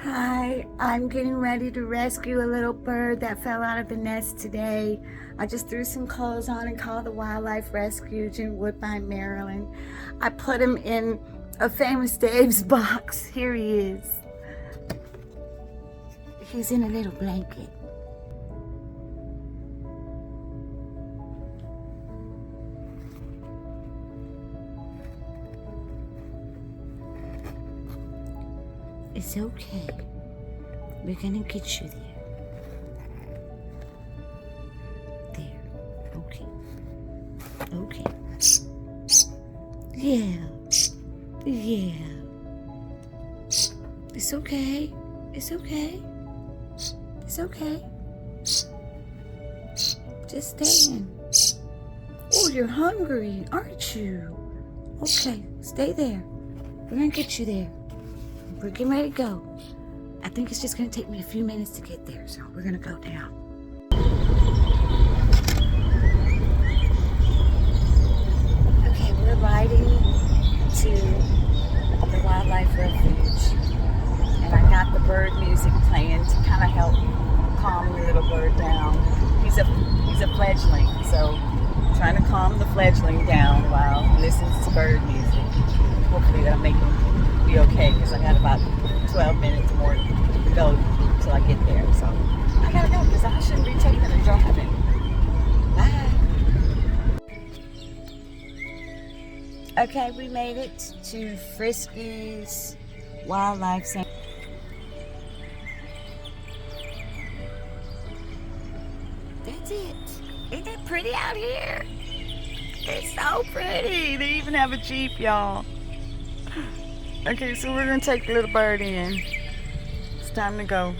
Hi, I'm getting ready to rescue a little bird that fell out of the nest today. I just threw some clothes on and called the Wildlife Refuge in Woodbine, Maryland. I put him in a Famous Dave's box. Here he is. He's in a little blanket. It's okay. We're gonna get you there. There. Okay. Okay. Yeah. Yeah. It's okay. It's okay. It's okay. Just stay in. Oh, you're hungry, aren't you? Okay, stay there. We're gonna get you there. We're getting ready to go. I think it's just gonna take me a few minutes to get there, so we're gonna go now. Okay, we're riding to the Wildlife Refuge, and I got the bird music playing to kind of help calm the little bird down. He's a fledgling, so I'm trying to calm the fledgling down while he listens to bird music. Hopefully that'll make him be okay, because I got about 12 minutes more to go till I get there. So I gotta go, because I shouldn't be taking and driving. Bye. Okay, we made it to Friskies Wildlife Preserve. That's it. Isn't it pretty out here? It's so pretty. They even have a Jeep, y'all. Okay, so we're gonna take the little bird in. It's time to go.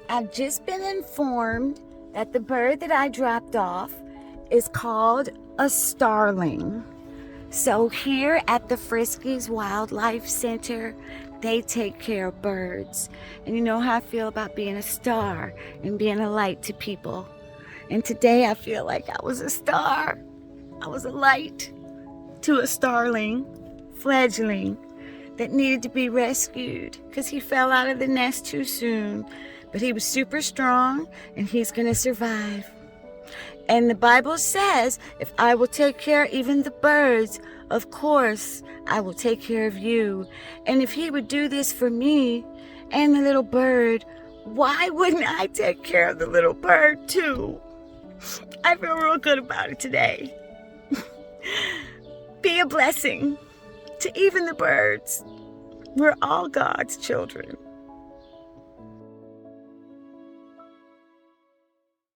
I've just been informed that the bird that I dropped off is called a starling. So here at the Friskies Wildlife Center, they take care of birds. And you know how I feel about being a star and being a light to people. And today I feel like I was a star. I was a light to a starling, fledgling, that needed to be rescued because he fell out of the nest too soon. But he was super strong and he's gonna survive. And the Bible says, if I will take care of even the birds, of course I will take care of you. And if he would do this for me and the little bird, why wouldn't I take care of the little bird too? I feel real good about it today. Be a blessing to even the birds. We're all God's children.